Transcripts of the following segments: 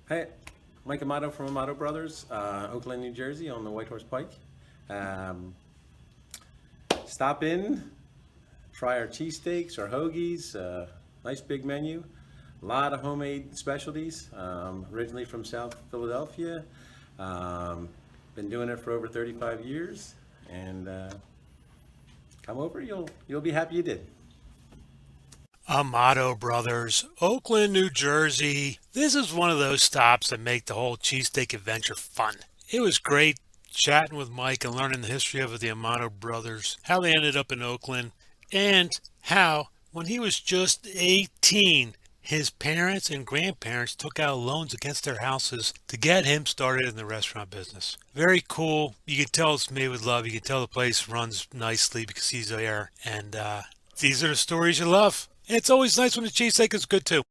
Hey, Mike Amato from Amato Bros, Oakland, New Jersey on the White Horse Pike. Stop in, try our cheesesteaks, our hoagies, nice big menu. A lot of homemade specialties, originally from South Philadelphia. Been doing it for over 35 years, and come over, you'll be happy you did. Amato Brothers, Oakland, New Jersey. This is one of those stops that make the whole cheesesteak adventure fun. It was great chatting with Mike and learning the history of the Amato Brothers, how they ended up in Oakland, and how, when he was just 18, his parents and grandparents took out loans against their houses to get him started in the restaurant business. Very cool. You can tell it's made with love. You can tell the place runs nicely because he's there. And these are the stories you love. And it's always nice when the cheesesteak is good too.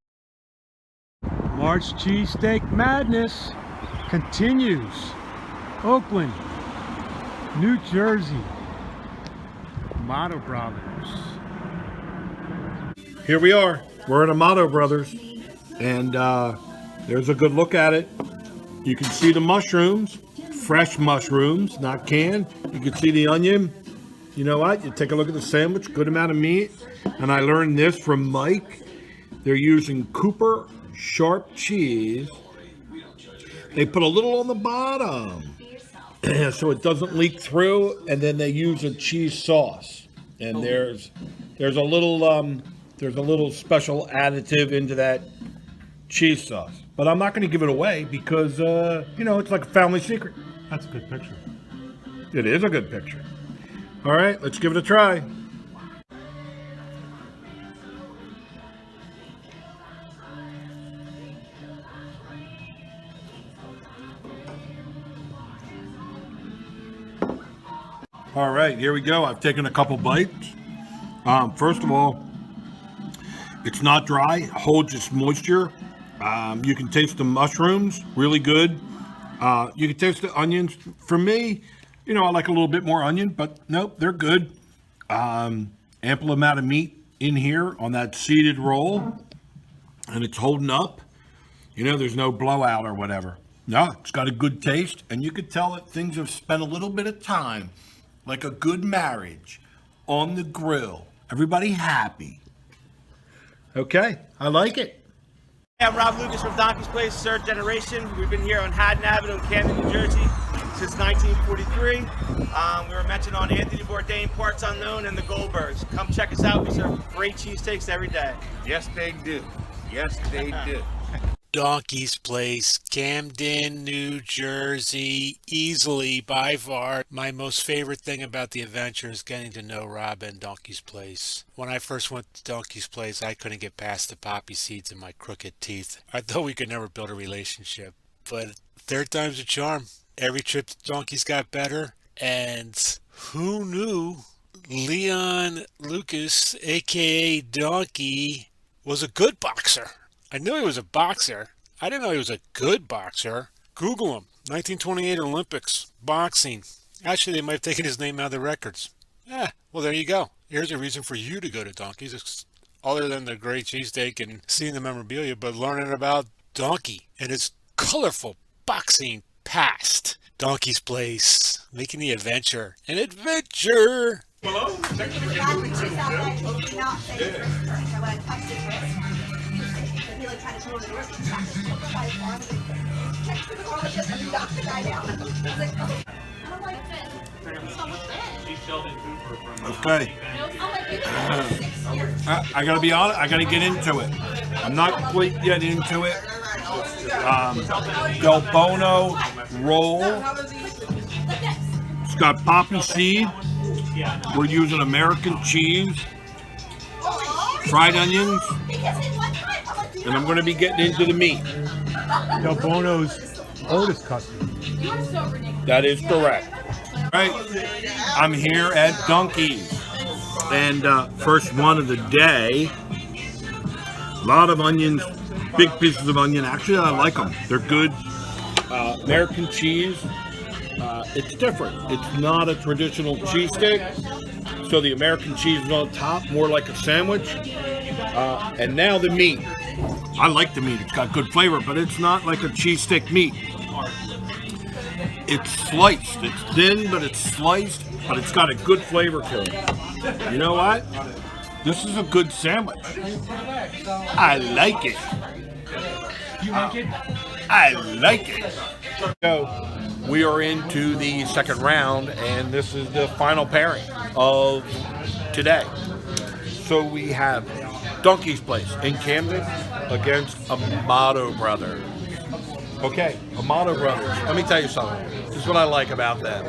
March Cheesesteak Madness continues. Oakland, New Jersey, Amato Brothers. Here we are. We're at Amato Brothers, and there's a good look at it. You can see the mushrooms, fresh mushrooms, not canned. You can see the onion. You know what? You take a look at the sandwich, good amount of meat. And I learned this from Mike. They're using Cooper sharp cheese. They put a little on the bottom so it doesn't leak through, and then they use a cheese sauce. And there's a little special additive into that cheese sauce. But I'm not going to give it away because it's like a family secret. That's a good picture. It is a good picture. All right, let's give it a try. All right, here we go. I've taken a couple bites. First of all, it's not dry, holds its moisture. You can taste the mushrooms, really good. You can taste the onions. For me, I like a little bit more onion, but nope, they're good. Ample amount of meat in here on that seeded roll, and it's holding up. There's no blowout or whatever. No, it's got a good taste, and you could tell that things have spent a little bit of time, like a good marriage, on the grill. Everybody happy. Okay, I like it. Hey, I'm Rob Lucas from Donkey's Place, third generation. We've been here on Haddon Avenue in Camden, New Jersey since 1943. We were mentioned on Anthony Bourdain, Parts Unknown, and the Goldbergs. Come check us out. We serve great cheesesteaks every day. Yes, they do. Yes, they do. Donkey's Place, Camden, New Jersey, easily, by far, my most favorite thing about the adventure is getting to know Rob and Donkey's Place. When I first went to Donkey's Place, I couldn't get past the poppy seeds in my crooked teeth. I thought we could never build a relationship, but third time's a charm. Every trip to Donkey's got better, and who knew Leon Lucas, aka Donkey, was a good boxer? I knew he was a boxer. I didn't know he was a good boxer. Google him. 1928 Olympics. Boxing. Actually, they might have taken his name out of the records. Well, there you go. Here's a reason for you to go to Donkey's, other than the great cheesesteak and seeing the memorabilia, but learning about Donkey and his colorful boxing past. Donkey's Place. Making the adventure an adventure. Hello? Okay. I gotta be honest, I gotta get into it. I'm not quite yet into it. Del Bono roll. It's got poppy seed. We're using American cheese, fried onions, and I'm going to be getting into the meat. Del Bono's oldest customer. That is correct. All right, I'm here at Donkey's, and first one of the day. A lot of onions, big pieces of onion. Actually, I like them. They're good. American cheese. It's different. It's not a traditional cheesesteak. So the American cheese is on top, more like a sandwich. And now the meat. I like the meat. It's got good flavor, but it's not like a cheesesteak meat. It's sliced. It's thin, but it's sliced, but it's got a good flavor to it. You know what? This is a good sandwich. I like it. You like it? I like it. So we are into the second round, and this is the final pairing of today. So we have Donkey's Place in Camden against Amato Brothers. Okay, Amato Brothers. Let me tell you something. This is what I like about them.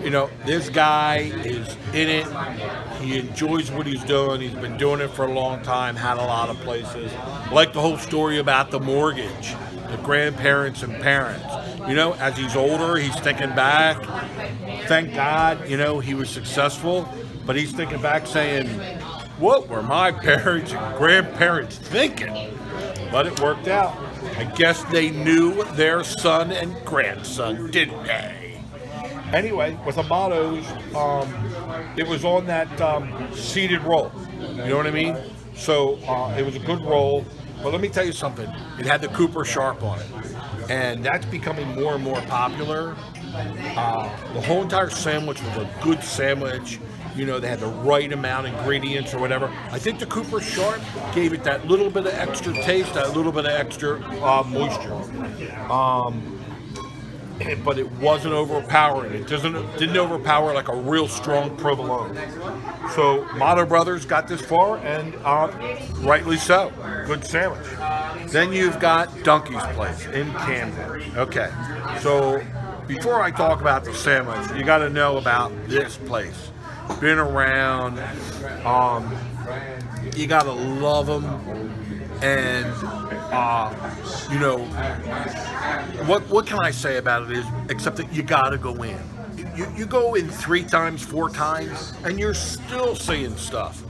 You know, this guy is in it. He enjoys what he's doing. He's been doing it for a long time, had a lot of places. I like the whole story about the mortgage, the grandparents and parents. You know, as he's older, he's thinking back. Thank God, you know, he was successful, but he's thinking back saying, what were my parents and grandparents thinking? But it worked out. I guess they knew their son and grandson, didn't they? Anyway, with Amato's, it was on that seated roll. You know what I mean? So it was a good roll. But let me tell you something. It had the Cooper Sharp on it. And that's becoming more and more popular. The whole entire sandwich was a good sandwich. You know, they had the right amount of ingredients or whatever. I think the Cooper Sharp gave it that little bit of extra taste, that little bit of extra moisture. But it wasn't overpowering. It didn't overpower like a real strong provolone. So Amato Brothers got this far, and rightly so. Good sandwich. Then you've got Donkey's Place in Camden. Okay, so before I talk about the sandwich, you got to know about this place. Been around. You got to love them, and you know, what can I say about it is, except that you got to go in. You go in 3 times, 4 times, and you're still seeing stuff.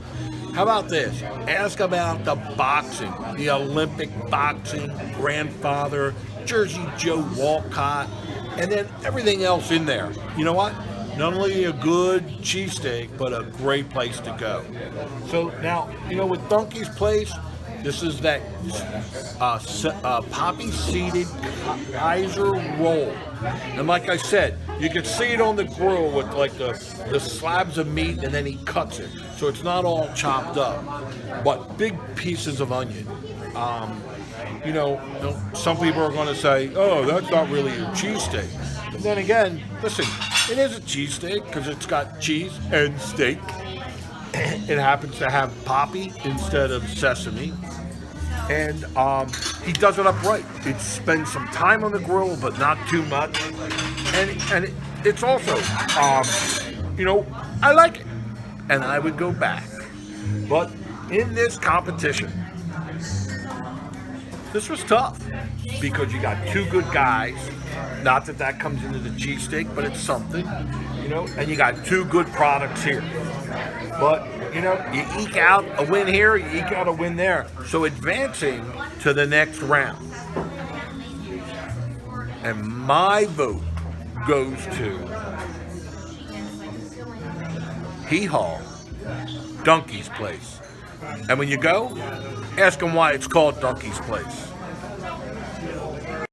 How about this? Ask about the boxing, the Olympic boxing, grandfather, Jersey Joe Walcott, and then everything else in there. You know what? Not only a good cheesesteak, but a great place to go. So now, you know, with Donkey's Place, this is that poppy-seeded Kaiser roll. And like I said, you can see it on the grill with like the slabs of meat, and then he cuts it. So it's not all chopped up, but big pieces of onion. You know, some people are going to say, oh, that's not really a cheesesteak. But then again, listen, it is a cheesesteak because it's got cheese and steak. It happens to have poppy instead of sesame. And he does it up right. It spends some time on the grill, but not too much. And it's also, you know, I like it. And I would go back. But in this competition, this was tough. Because you got 2 good guys. Not that that comes into the cheesesteak, but it's something. You know, and you got 2 good products here. But, you know, you eke out a win here, you eke out a win there. So advancing to the next round. And my vote goes to Hee Haw, Donkey's Place. And when you go, ask them why it's called Donkey's Place.